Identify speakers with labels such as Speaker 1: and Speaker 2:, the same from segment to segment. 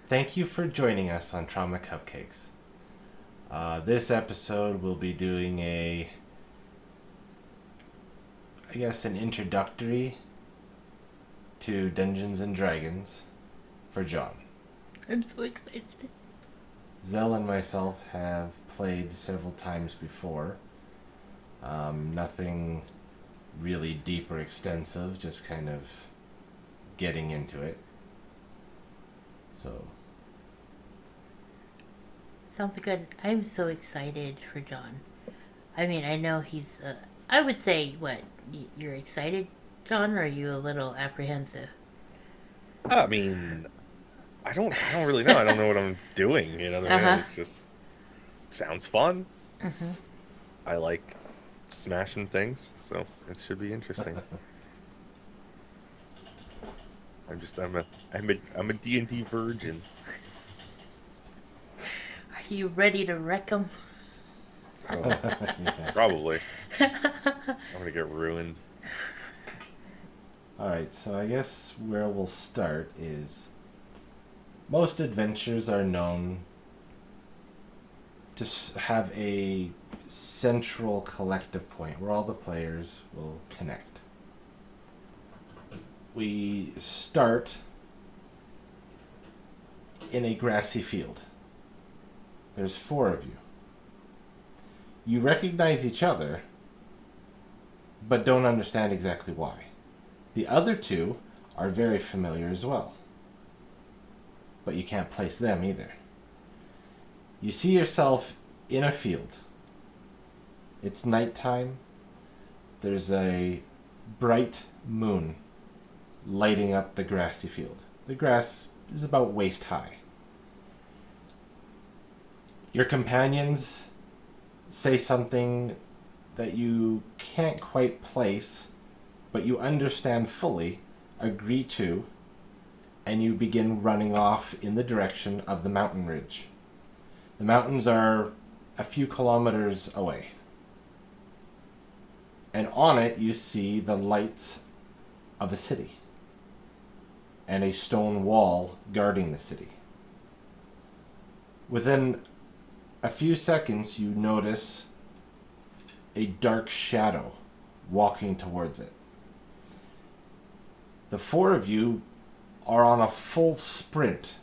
Speaker 1: Thank you for joining us on Trauma Cupcakes. This episode we'll be doing an introductory to Dungeons and Dragons for John.
Speaker 2: I'm so excited.
Speaker 1: Zel and myself have played several times before. Nothing really deep or extensive, just kind of getting into it. So,
Speaker 2: Sounds good. I'm so excited for John. I mean, I know he's. I would say, what? You're excited, John, or are you a little apprehensive?
Speaker 3: I mean, I don't really know. I don't know what I'm doing. You know what
Speaker 2: Uh
Speaker 3: I mean?
Speaker 2: huh.
Speaker 3: It just sounds fun.
Speaker 2: Mm-hmm.
Speaker 3: I like smashing things, so it should be interesting. I'm a D&D virgin.
Speaker 2: Are you ready to wreck him?
Speaker 3: Oh,
Speaker 1: yeah.
Speaker 3: probably. I'm gonna get ruined.
Speaker 1: Alright, so I guess where we'll start is most adventures are known to have a central collective point where all the players will connect. We start in a grassy field. There's 4 of you. You recognize each other, but don't understand exactly why. The other 2 are very familiar as well, but you can't place them either. You see yourself in a field. It's nighttime. There's a bright moon lighting up the grassy field. The grass is about waist high. Your companions say something that you can't quite place, but you understand fully, agree to, and you begin running off in the direction of the mountain ridge. The mountains are a few kilometers away. And on it you see the lights of a city and a stone wall guarding the city. Within a few seconds you notice a dark shadow walking towards it. The 4 of you are on a full sprint,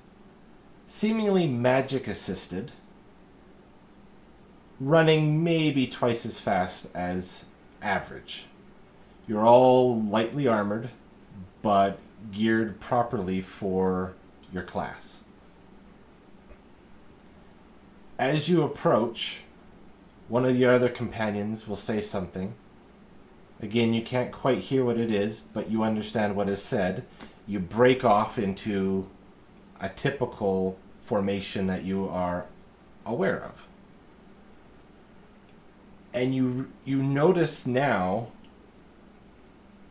Speaker 1: seemingly magic assisted, running maybe twice as fast as average. You're all lightly armored, but geared properly for your class. As you approach, one of your other companions will say something. Again, you can't quite hear what it is, but you understand what is said. You break off into a typical formation that you are aware of. And you notice now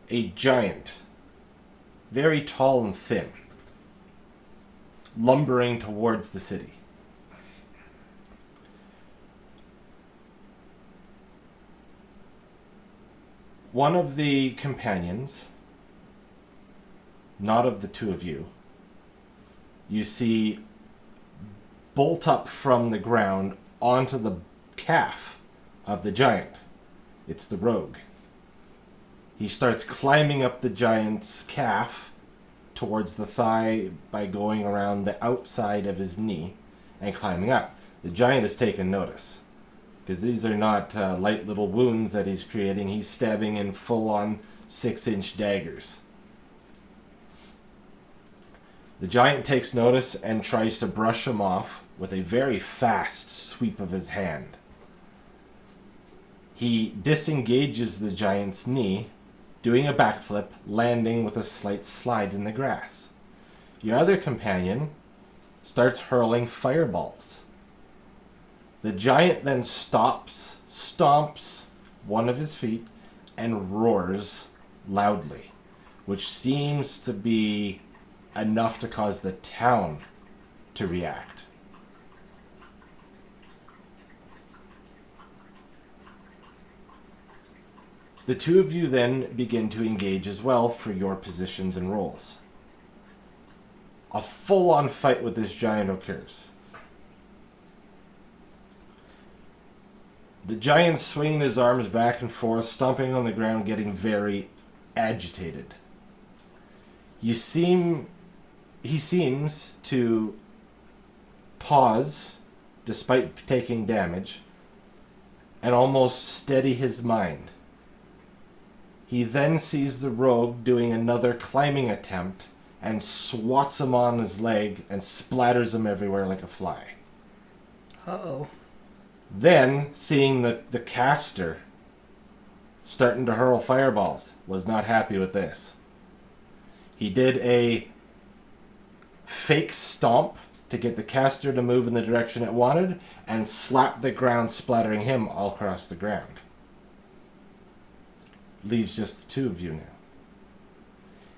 Speaker 1: a giant, very tall and thin, lumbering towards the city. One of the companions, not of the 2 of you, you see bolt up from the ground onto the calf of the giant. It's the rogue. He starts climbing up the giant's calf towards the thigh by going around the outside of his knee and climbing up. The giant has taken notice, because these are not light little wounds that he's creating. He's stabbing in full-on 6-inch daggers. The giant takes notice and tries to brush him off with a very fast sweep of his hand. He disengages the giant's knee, doing a backflip, landing with a slight slide in the grass. Your other companion starts hurling fireballs. The giant then stomps one of his feet, and roars loudly, which seems to be enough to cause the town to react. The 2 of you then begin to engage as well for your positions and roles. a full-on fight with this giant occurs. The giant's swinging his arms back and forth, stomping on the ground, getting very agitated. He seems to pause, despite taking damage, and almost steady his mind. He then sees the rogue doing another climbing attempt and swats him on his leg and splatters him everywhere like a fly.
Speaker 2: Uh-oh.
Speaker 1: Then, seeing the caster starting to hurl fireballs, was not happy with this. He did a fake stomp to get the caster to move in the direction it wanted and slapped the ground, splattering him all across the ground. Leaves just the two of you now.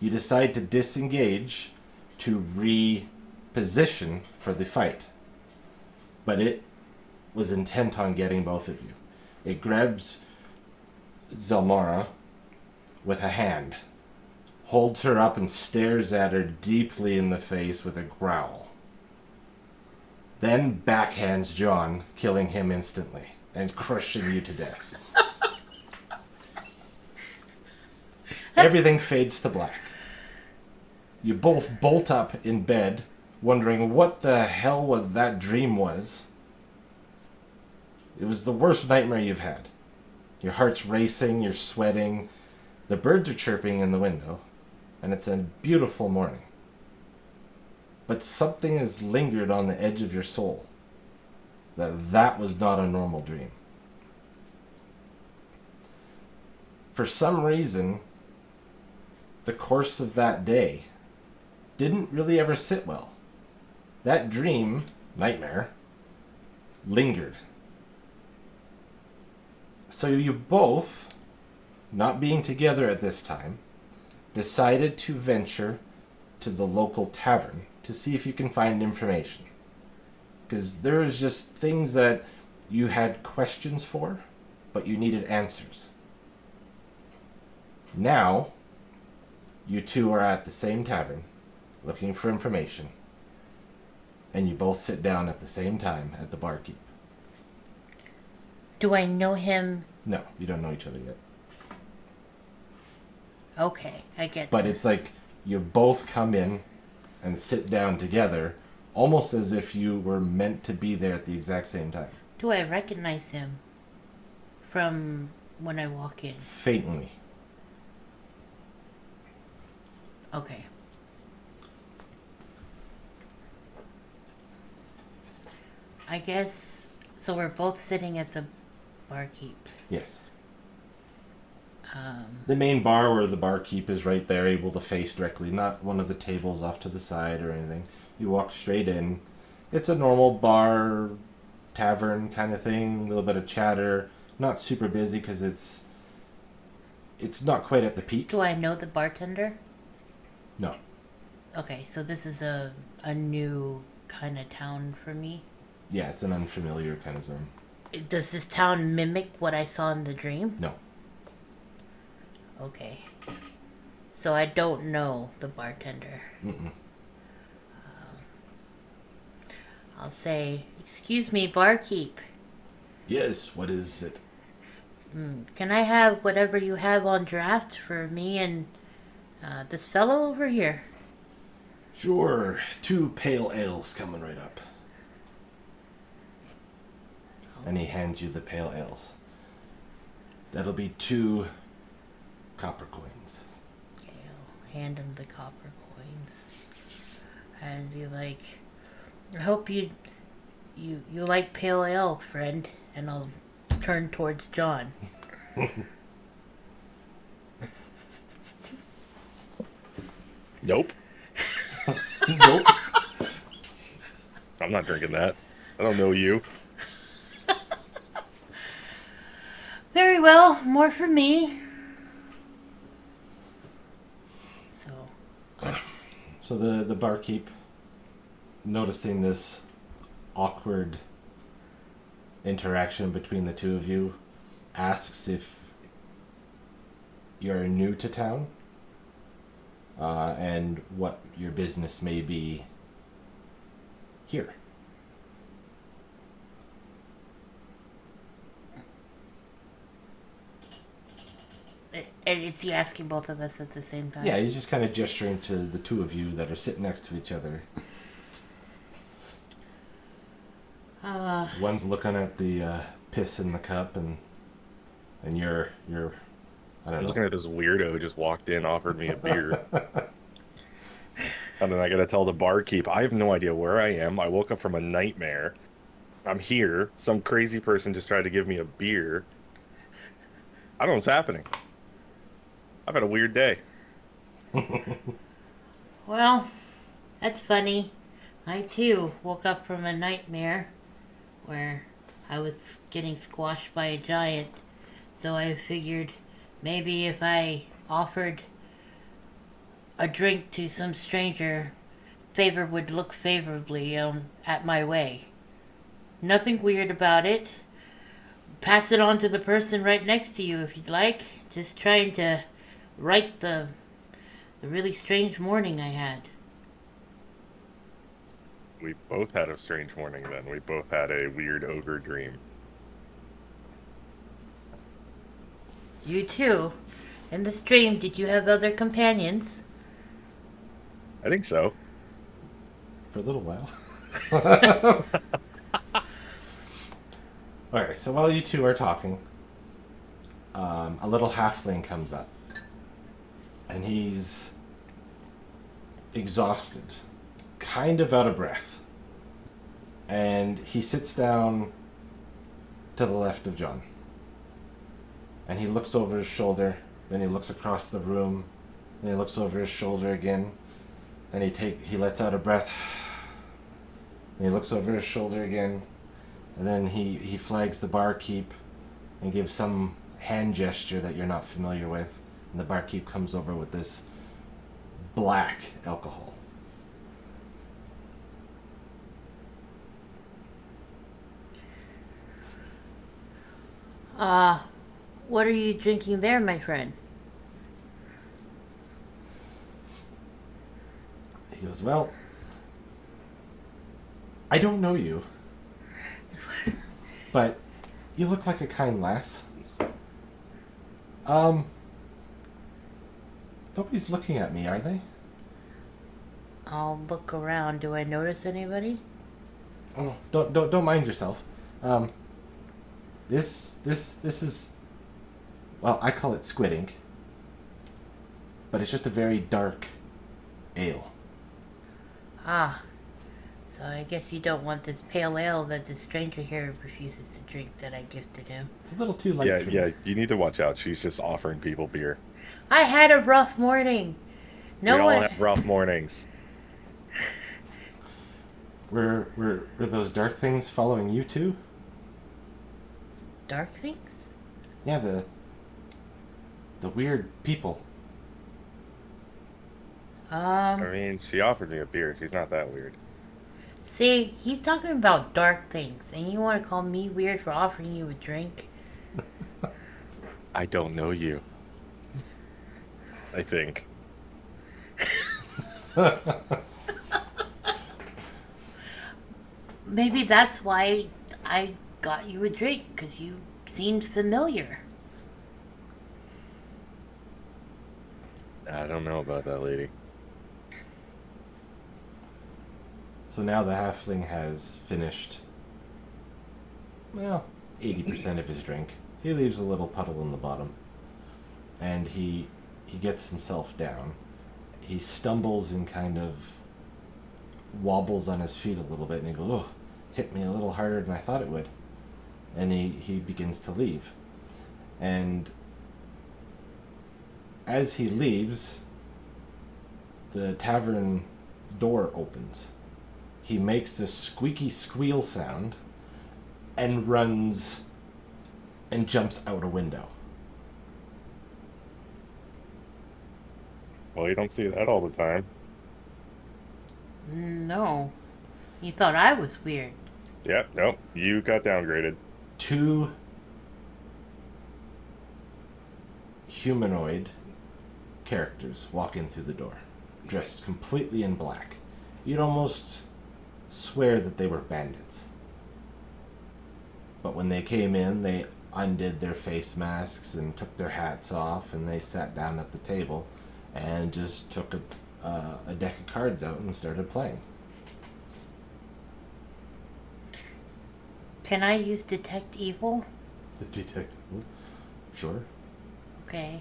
Speaker 1: You decide to disengage to reposition for the fight. But it was intent on getting both of you. It grabs Zelmora with a hand, holds her up and stares at her deeply in the face with a growl. Then backhands John, killing him instantly and crushing you to death. Everything fades to black. You both bolt up in bed, wondering what the hell that dream was. It was the worst nightmare you've had. Your heart's racing, you're sweating, the birds are chirping in the window, and it's a beautiful morning. But something has lingered on the edge of your soul, that was not a normal dream. For some reason, the course of that day didn't really ever sit well. That dream, nightmare, lingered. So you both, not being together at this time, decided to venture to the local tavern to see if you can find information. Because there's just things that you had questions for, but you needed answers. Now, you two are at the same tavern, looking for information, and you both sit down at the same time at the barkeep.
Speaker 2: Do I know him?
Speaker 1: No, you don't know each other yet.
Speaker 2: Okay, I get
Speaker 1: But
Speaker 2: that.
Speaker 1: it's like you both come in and sit down together, almost as if you were meant to be there at the exact same time.
Speaker 2: Do I recognize him from when I walk in?
Speaker 1: Faintly.
Speaker 2: Okay. I guess, so we're both sitting at the barkeep.
Speaker 1: Yes.
Speaker 2: Um,
Speaker 1: The main bar where the barkeep is right there, able to face directly, not one of the tables off to the side or anything. You walk straight in. It's a normal bar, tavern kind of thing, a little bit of chatter. Not super busy because it's not quite at the peak.
Speaker 2: do I know the bartender?
Speaker 1: No.
Speaker 2: Okay, so this is a new kind of town for me.
Speaker 1: Yeah, it's an unfamiliar kind of zone.
Speaker 2: Does this town mimic what I saw in the dream?
Speaker 1: No.
Speaker 2: Okay. So I don't know the bartender.
Speaker 1: Mm-mm.
Speaker 2: I'll say, excuse me, barkeep.
Speaker 1: Yes, what is it?
Speaker 2: Can I have whatever you have on draft for me and this fellow over here?
Speaker 1: Sure, 2 pale ales coming right up. And he hands you the pale ales. That'll be 2 copper coins.
Speaker 2: Okay, I'll hand him the copper coins. And be like, I hope you like pale ale, friend. And I'll turn towards John.
Speaker 3: Nope.
Speaker 1: Nope.
Speaker 3: I'm not drinking that. I don't know you.
Speaker 2: Very well, more for me. So,
Speaker 1: So the barkeep, noticing this awkward interaction between the two of you, asks if you're new to town and what your business may be here.
Speaker 2: And is he asking both of us at the same time?
Speaker 1: Yeah, he's just kind of gesturing to the two of you that are sitting next to each other. One's looking at the piss in the cup, and you're I don't
Speaker 3: I'm
Speaker 1: know.
Speaker 3: looking at this weirdo who just walked in, offered me a beer. And then I gotta tell the barkeep, I have no idea where I am. I woke up from a nightmare. I'm here. Some crazy person just tried to give me a beer. I don't know what's happening. I've had a weird day.
Speaker 2: Well, that's funny. I too woke up from a nightmare where I was getting squashed by a giant. So I figured maybe if I offered a drink to some stranger, favor would look favorably at my way. Nothing weird about it. Pass it on to the person right next to you if you'd like. Just trying to right the really strange morning I had.
Speaker 3: We both had a strange morning then. We both had a weird ogre dream.
Speaker 2: You too. In the stream, did you have other companions?
Speaker 3: I think so.
Speaker 1: For a little while. Okay, so while you two are talking, a little halfling comes up. And he's exhausted, kind of out of breath. And he sits down to the left of John. And he looks over his shoulder, then he looks across the room, then he looks over his shoulder again, and he lets out a breath. And he looks over his shoulder again, and then he flags the barkeep and gives some hand gesture that you're not familiar with. And the barkeep comes over with this black alcohol.
Speaker 2: What are you drinking there, my friend?
Speaker 1: He goes, well, I don't know you, but you look like a kind lass. Nobody's looking at me, are they?
Speaker 2: I'll look around. Do I notice anybody?
Speaker 1: Oh, don't mind yourself. This is, well, I call it squid ink, but it's just a very dark ale.
Speaker 2: Ah, so I guess you don't want this pale ale that the stranger here refuses to drink that I gifted him.
Speaker 1: It's a little too light
Speaker 3: Yeah,
Speaker 1: for
Speaker 3: yeah,
Speaker 1: me.
Speaker 3: you need to watch out. She's just offering people beer.
Speaker 2: I had a rough morning.
Speaker 3: We all have rough mornings.
Speaker 1: Were those dark things following you too?
Speaker 2: Dark things?
Speaker 1: Yeah, the weird people.
Speaker 3: I mean, she offered me a beer. She's not that weird.
Speaker 2: See, he's talking about dark things, and you want to call me weird for offering you a drink?
Speaker 3: I don't know you. I think.
Speaker 2: Maybe that's why I got you a drink, because you seemed familiar.
Speaker 3: I don't know about that lady.
Speaker 1: So now the halfling has finished, well, 80% of his drink. He leaves a little puddle in the bottom. And he gets himself down. He stumbles and kind of wobbles on his feet a little bit, and he goes, oh, hit me a little harder than I thought it would. And he begins to leave. And as he leaves, the tavern door opens. He makes this squeaky squeal sound and runs and jumps out a window.
Speaker 3: Well, you don't see that all the time.
Speaker 2: No. You thought I was weird.
Speaker 3: Yep, nope. You got downgraded.
Speaker 1: 2 humanoid characters walk in through the door, dressed completely in black. You'd almost swear that they were bandits. But when they came in, they undid their face masks and took their hats off, and they sat down at the table and just took a deck of cards out and started playing.
Speaker 2: Can I use detect evil?
Speaker 1: The detective? Sure.
Speaker 2: Okay.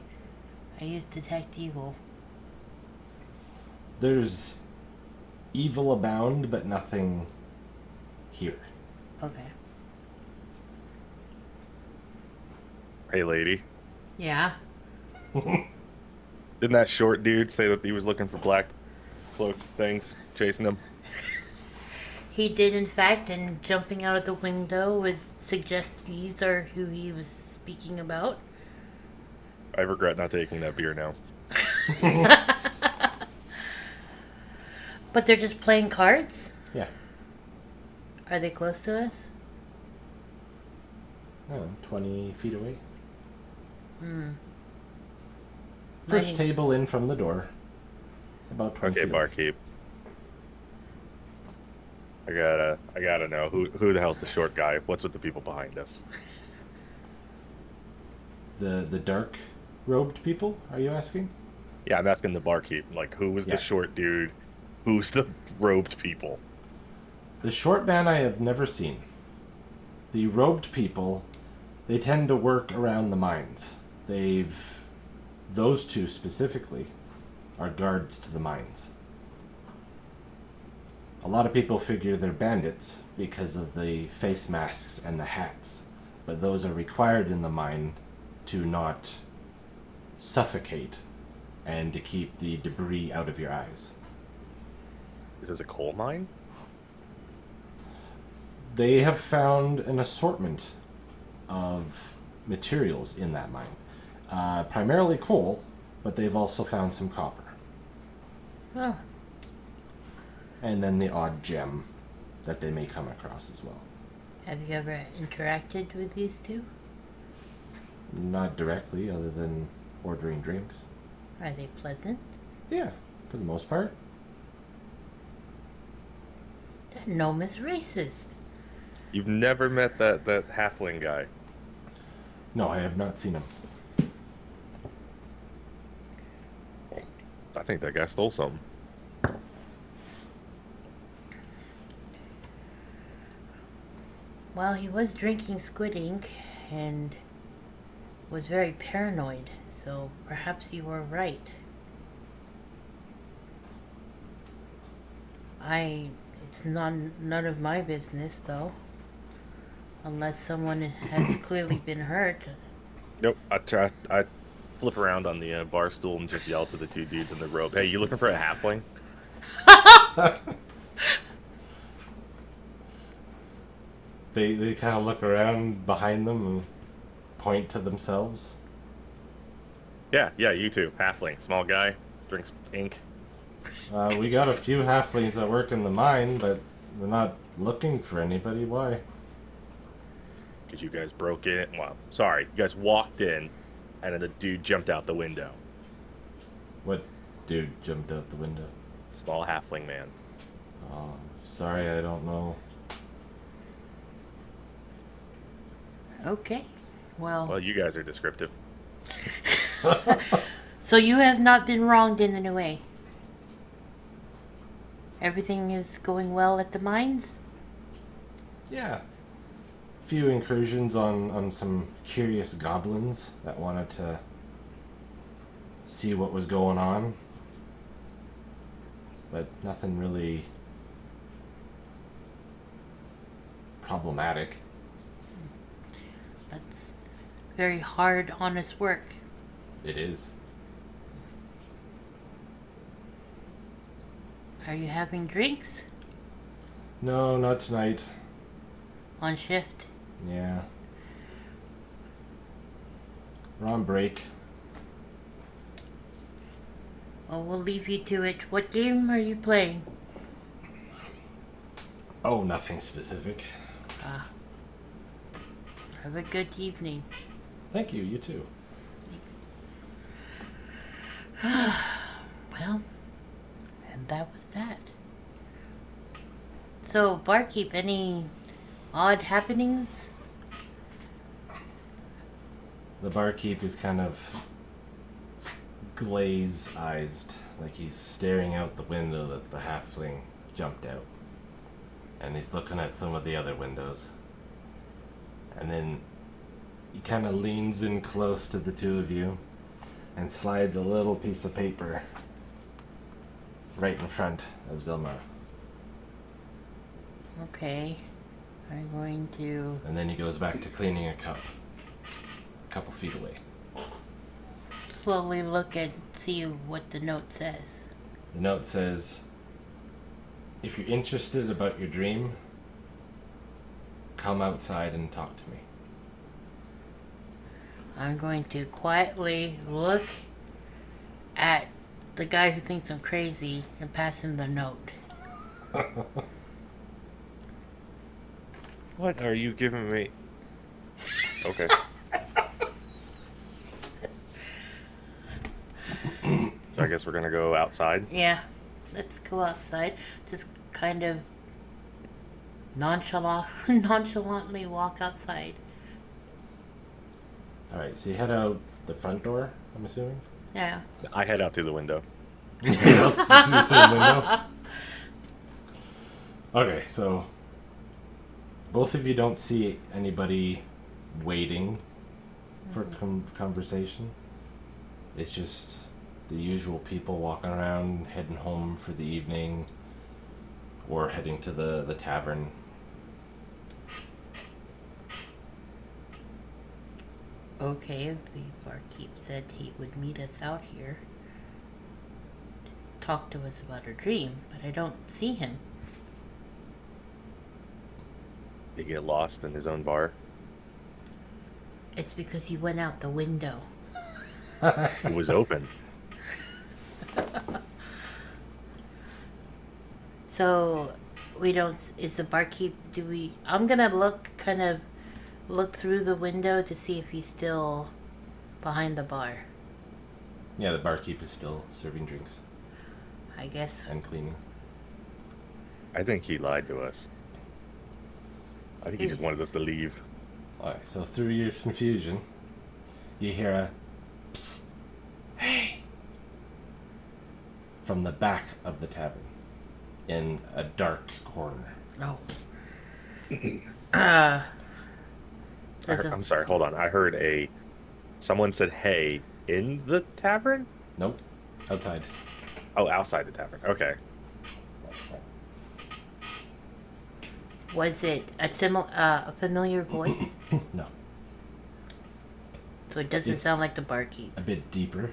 Speaker 2: I use detect evil.
Speaker 1: There's evil abound, but nothing here.
Speaker 2: Okay.
Speaker 3: Hey, lady.
Speaker 2: Yeah.
Speaker 3: Didn't that short dude say that he was looking for black cloak things, chasing him?
Speaker 2: He did, in fact, and jumping out of the window would suggest these are who he was speaking about.
Speaker 3: I regret not taking that beer now.
Speaker 2: But they're just playing cards?
Speaker 1: Yeah.
Speaker 2: Are they close to us?
Speaker 1: Oh, 20 feet away.
Speaker 2: Hmm.
Speaker 1: First
Speaker 2: Mighty.
Speaker 1: table in from the door. About 20
Speaker 3: Okay,
Speaker 1: feet away.
Speaker 3: barkeep. I gotta know who the hell's the short guy? What's with the people behind us?
Speaker 1: The dark robed people, are you asking?
Speaker 3: Yeah, I'm asking the barkeep. Like, who was
Speaker 1: Yeah.
Speaker 3: the short dude? Who's the robed people?
Speaker 1: The short man I have never seen. The robed people, they tend to work around the mines. Those two specifically are guards to the mines. A lot of people figure they're bandits because of the face masks and the hats, but those are required in the mine to not suffocate and to keep the debris out of your eyes.
Speaker 3: Is this a coal mine?
Speaker 1: They have found an assortment of materials in that mine. Primarily coal, but they've also found some copper.
Speaker 2: Oh.
Speaker 1: And then the odd gem that they may come across as well.
Speaker 2: Have you ever interacted with these two?
Speaker 1: Not directly, other than ordering drinks.
Speaker 2: Are they pleasant?
Speaker 1: Yeah, for the most part.
Speaker 2: That gnome is racist.
Speaker 3: You've never met that halfling guy.
Speaker 1: No, I have not seen him.
Speaker 3: I think that guy stole something.
Speaker 2: Well, he was drinking squid ink and was very paranoid, so perhaps you were right. It's none of my business, though. Unless someone has clearly been hurt.
Speaker 3: Nope. I flip around on the bar stool and just yell to the two dudes in the robe. Hey, you looking for a halfling?
Speaker 1: They kind of look around behind them and point to themselves.
Speaker 3: Yeah, you two. Halfling. Small guy. Drinks ink.
Speaker 1: We got a few halflings that work in the mine, but we're not looking for anybody. Why?
Speaker 3: Because you guys broke in. Well, sorry. You guys walked in, and then the dude jumped out the window.
Speaker 1: What dude jumped out the window?
Speaker 3: Small halfling man.
Speaker 1: Oh, sorry, I don't know.
Speaker 2: Okay. Well,
Speaker 3: Well, you guys are descriptive.
Speaker 2: so you have not been wronged in any way. Everything is going well at the mines?
Speaker 1: Yeah. Few incursions on some curious goblins that wanted to see what was going on. But nothing really problematic.
Speaker 2: That's very hard, honest work.
Speaker 1: It is.
Speaker 2: Are you having drinks?
Speaker 1: No, not tonight.
Speaker 2: On shift?
Speaker 1: Yeah. We're on break.
Speaker 2: Well, we'll leave you to it. What game are you playing?
Speaker 1: Oh, nothing specific.
Speaker 2: Ah. Have a good evening.
Speaker 1: Thank you, you too.
Speaker 2: Well, and that was that. So, barkeep, any odd happenings?
Speaker 1: The barkeep is kind of glaze-eyed, like he's staring out the window that the halfling jumped out. And he's looking at some of the other windows. And then he kind of leans in close to the two of you and slides a little piece of paper right in front of Zelmar.
Speaker 2: Okay. I'm going to...
Speaker 1: And then he goes back to cleaning a cup a couple feet away.
Speaker 2: slowly look and see what the note says.
Speaker 1: The note says, if you're interested about your dream, come outside and talk to me.
Speaker 2: I'm going to quietly look at the guy who thinks I'm crazy and pass him the note.
Speaker 3: What are you giving me? Okay. So I guess we're gonna go outside.
Speaker 2: Yeah, let's go outside. Just kind of nonchalantly walk outside.
Speaker 1: Alright, so you head out the front door, I'm assuming?
Speaker 2: Yeah.
Speaker 3: I head out through the window.
Speaker 1: That's the same window. Okay, so both of you don't see anybody waiting for conversation. It's just the usual people walking around, heading home for the evening, or heading to the tavern.
Speaker 2: Okay, the barkeep said he would meet us out here to talk to us about our dream, but I don't see him.
Speaker 3: He get lost in his own bar.
Speaker 2: It's because he went out the window.
Speaker 3: It was open.
Speaker 2: So we don't. Is the barkeep? I'm gonna look through the window to see if he's still behind the bar.
Speaker 1: Yeah, the barkeep is still serving drinks
Speaker 2: I guess.
Speaker 1: and cleaning.
Speaker 3: I think he lied to us. I think he just wanted us to leave.
Speaker 1: Alright, so through your confusion, you hear a psst, hey, from the back of the tavern in a dark corner.
Speaker 2: No.
Speaker 3: I'm sorry, hold on. I heard someone said hey in the tavern?
Speaker 1: Nope, outside.
Speaker 3: Oh, outside the tavern. Okay.
Speaker 2: Was it a familiar voice?
Speaker 1: No,
Speaker 2: So it doesn't
Speaker 1: It's-
Speaker 2: sound like the barkeep.
Speaker 1: a bit deeper.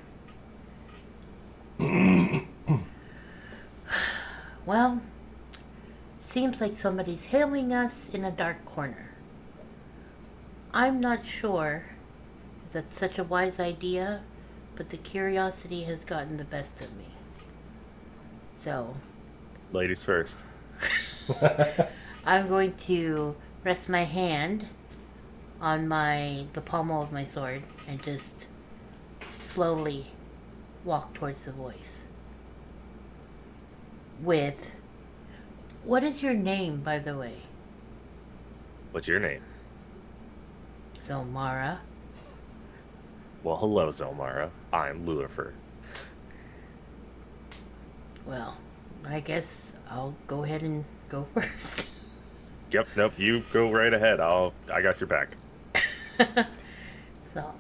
Speaker 2: Well, seems like somebody's hailing us in a dark corner. I'm not sure if that's such a wise idea, but the curiosity has gotten the best of me. So,
Speaker 3: Ladies first.
Speaker 2: I'm going to rest my hand on the pommel of my sword and just slowly walk towards the voice. What is your name, by the way?
Speaker 3: What's your name?
Speaker 2: Zelmara.
Speaker 3: Well, hello, Zelmara. I'm Raliqer.
Speaker 2: Well, I guess I'll go ahead and go first.
Speaker 3: Yep, nope, you go right ahead. I got your back.
Speaker 2: So,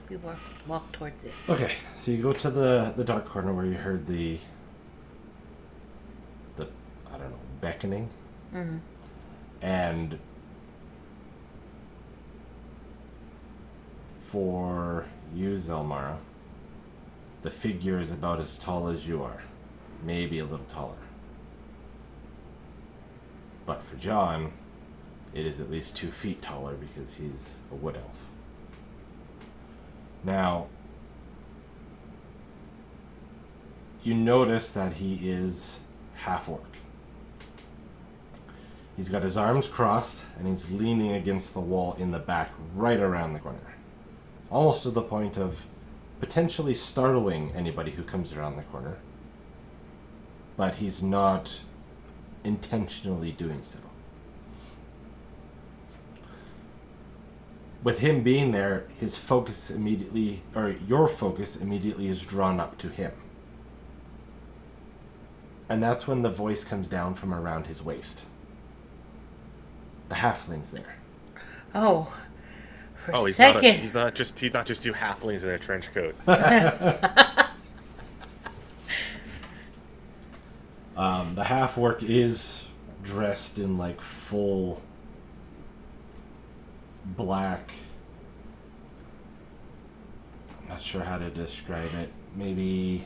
Speaker 2: we walk towards it.
Speaker 1: Okay, so you go to the dark corner where you heard the I don't know, beckoning.
Speaker 2: Mm-hmm.
Speaker 1: And for you, Zelmara, the figure is about as tall as you are, maybe a little taller. But for John, it is at least 2 feet taller because he's a wood elf. Now, you notice that he is half orc. He's got his arms crossed and he's leaning against the wall in the back, right around the corner. Almost to the point of potentially startling anybody who comes around the corner. But he's not intentionally doing so. With him being there, his focus immediately, or your focus immediately is drawn up to him. And that's when the voice comes down from around his waist. The halfling's there.
Speaker 2: Oh, for a
Speaker 3: He's
Speaker 2: second.
Speaker 3: he's not just two halflings in a trench coat.
Speaker 1: The half-orc is dressed in like full black. I'm not sure how to describe it. Maybe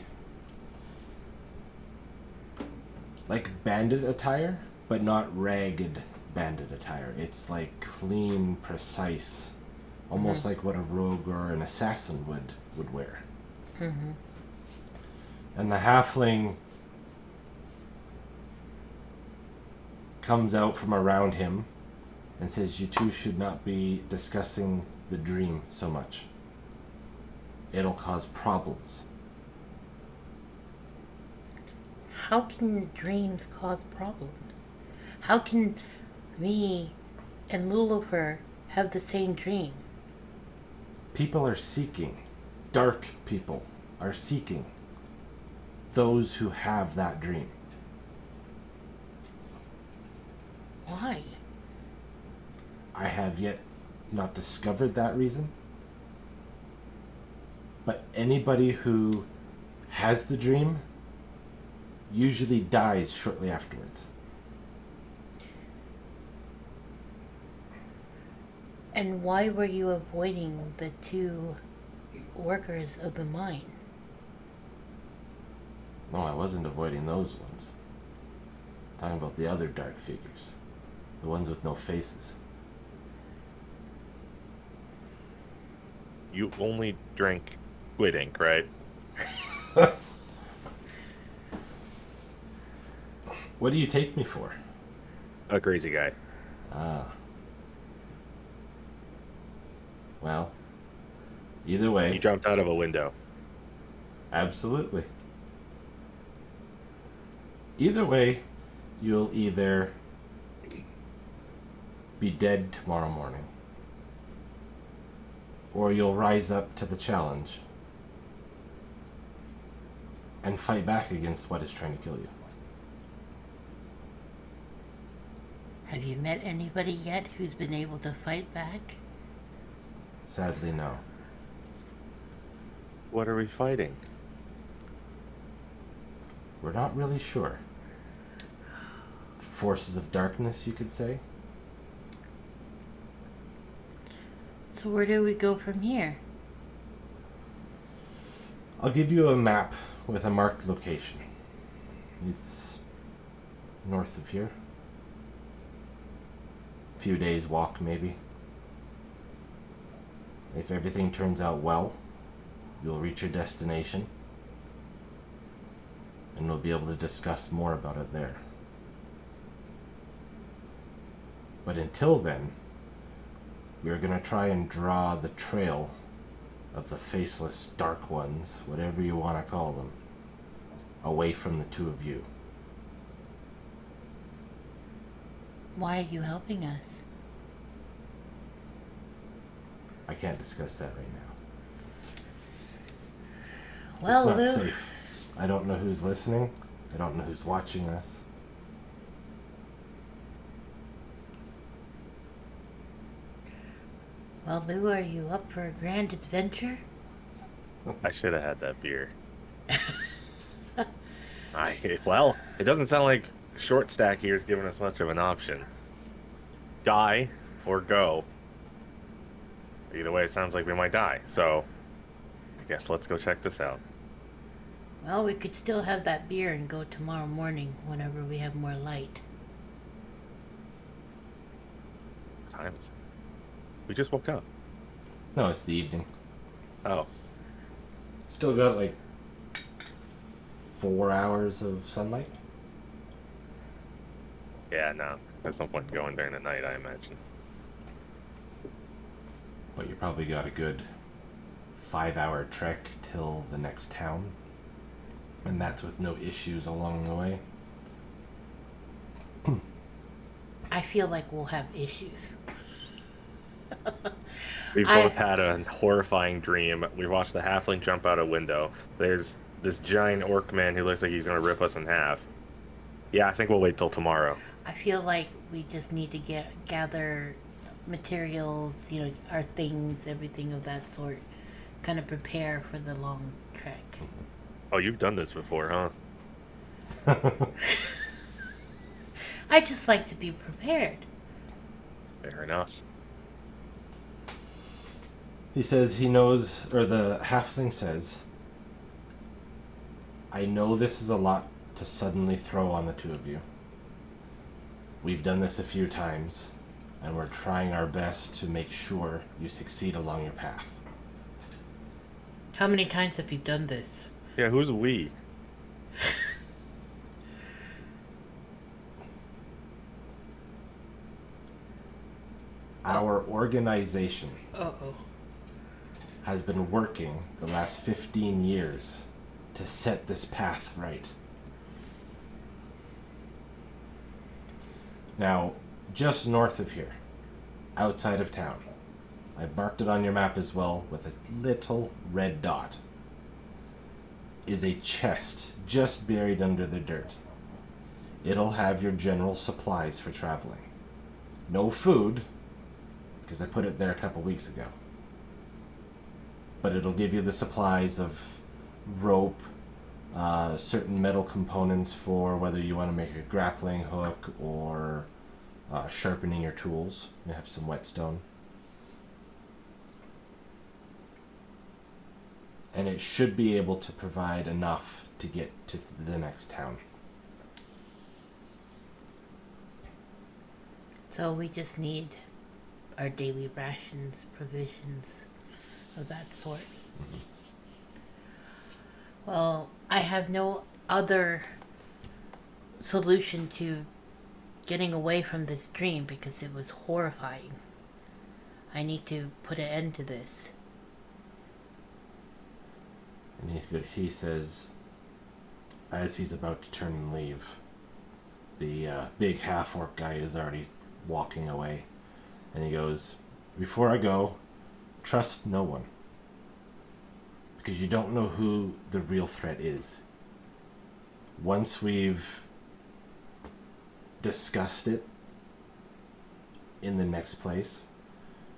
Speaker 1: like bandit attire, but not ragged bandit attire. It's like clean, precise, almost like what a rogue or an assassin would wear.
Speaker 2: Mm-hmm.
Speaker 1: And the halfling comes out from around him and says, "You two should not be discussing the dream so much. It'll cause problems."
Speaker 2: How can dreams cause problems? How can me and Lulufer have the same dream?
Speaker 1: People are seeking, dark people are seeking those who have that dream.
Speaker 2: Why?
Speaker 1: I have yet not discovered that reason. But anybody who has the dream usually dies shortly afterwards.
Speaker 2: And why were you avoiding the two workers of the mine?
Speaker 1: No, I wasn't avoiding those ones. I'm talking about the other dark figures. The ones with no faces.
Speaker 3: You only drink squid ink, right?
Speaker 1: What do you take me for?
Speaker 3: A crazy guy.
Speaker 1: Ah. Well, either way.
Speaker 3: He jumped out of a window.
Speaker 1: Absolutely. Either way, you'll either be dead tomorrow morning, or you'll rise up to the challenge and fight back against what is trying to kill you.
Speaker 2: Have you met anybody yet who's been able to fight back?
Speaker 1: Sadly, no.
Speaker 3: What are we fighting?
Speaker 1: We're not really sure. Forces of darkness, you could say.
Speaker 2: So where do we go from here?
Speaker 1: I'll give you a map with a marked location. It's north of here. A few days walk, maybe. If everything turns out well, you'll reach your destination, and we'll be able to discuss more about it there. But until then, we're going to try and draw the trail of the faceless dark ones, whatever you want to call them, away from the two of you.
Speaker 2: Why are you helping us?
Speaker 1: I can't discuss that right now.
Speaker 2: Well,
Speaker 1: it's not
Speaker 2: Lou,
Speaker 1: safe. I don't know who's listening. I don't know who's watching us.
Speaker 2: well, Lou, are you up for a grand adventure?
Speaker 3: I should have had that beer. Well, it doesn't sound like Short Stack here is giving us much of an option. Die or go. Either way, it sounds like we might die. So, I guess let's go check this out.
Speaker 2: Well, we could still have that beer and go tomorrow morning whenever we have more light.
Speaker 3: What time is it? We just woke up.
Speaker 1: No, it's the evening.
Speaker 3: Oh,
Speaker 1: Still got like 4 hours of sunlight.
Speaker 3: yeah, no. There's no point in going during the night, I imagine.
Speaker 1: But you probably got a good 5-hour trek till the next town. And that's with no issues along the way.
Speaker 2: I feel like we'll have issues.
Speaker 3: We've
Speaker 2: I
Speaker 3: both had a horrifying dream. We watched the halfling jump out a window. There's this giant orc man who looks like he's gonna rip us in half. Yeah, I think we'll wait till tomorrow.
Speaker 2: I feel like we just need to gather materials, our things, everything of that sort. Kind of prepare for the long trek.
Speaker 3: Oh, you've done this before, huh?
Speaker 2: I just like to be prepared.
Speaker 3: Fair enough.
Speaker 1: He says he knows, or the halfling says, I know this is a lot to suddenly throw on the two of you. We've done this a few times, and we're trying our best to make sure you succeed along your path.
Speaker 2: How many times have you done this?
Speaker 3: Yeah, who's we?
Speaker 1: Our organization
Speaker 2: Uh-oh.
Speaker 1: has been working the last 15 years to set this path right. Now, just north of here, outside of town, I've marked it on your map as well with a little red dot, is a chest just buried under the dirt. It'll have your general supplies for traveling. No food, because I put it there a couple weeks ago. But it'll give you the supplies of rope, certain metal components for whether you want to make a grappling hook or sharpening your tools. You have some whetstone. And it should be able to provide enough to get to the next town.
Speaker 2: So we just need our daily rations, provisions of that sort. Well, I have no other solution to getting away from this dream because it was horrifying. I need to put an end to this.
Speaker 1: And he says, as he's about to turn and leave, the big half-orc guy is already walking away. And he goes, before I go, trust no one. Because you don't know who the real threat is. Once we've discussed it in the next place,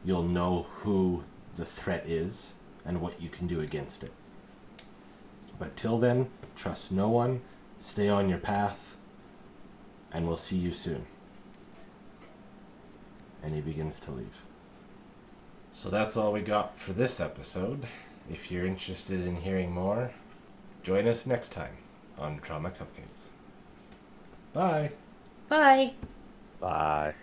Speaker 1: you'll know who the threat is and what you can do against it. But till then, trust no one, stay on your path, and we'll see you soon. And he begins to leave. So that's all we got for this episode. If you're interested in hearing more, join us next time on Trauma Cupcakes. Bye!
Speaker 2: Bye!
Speaker 3: Bye.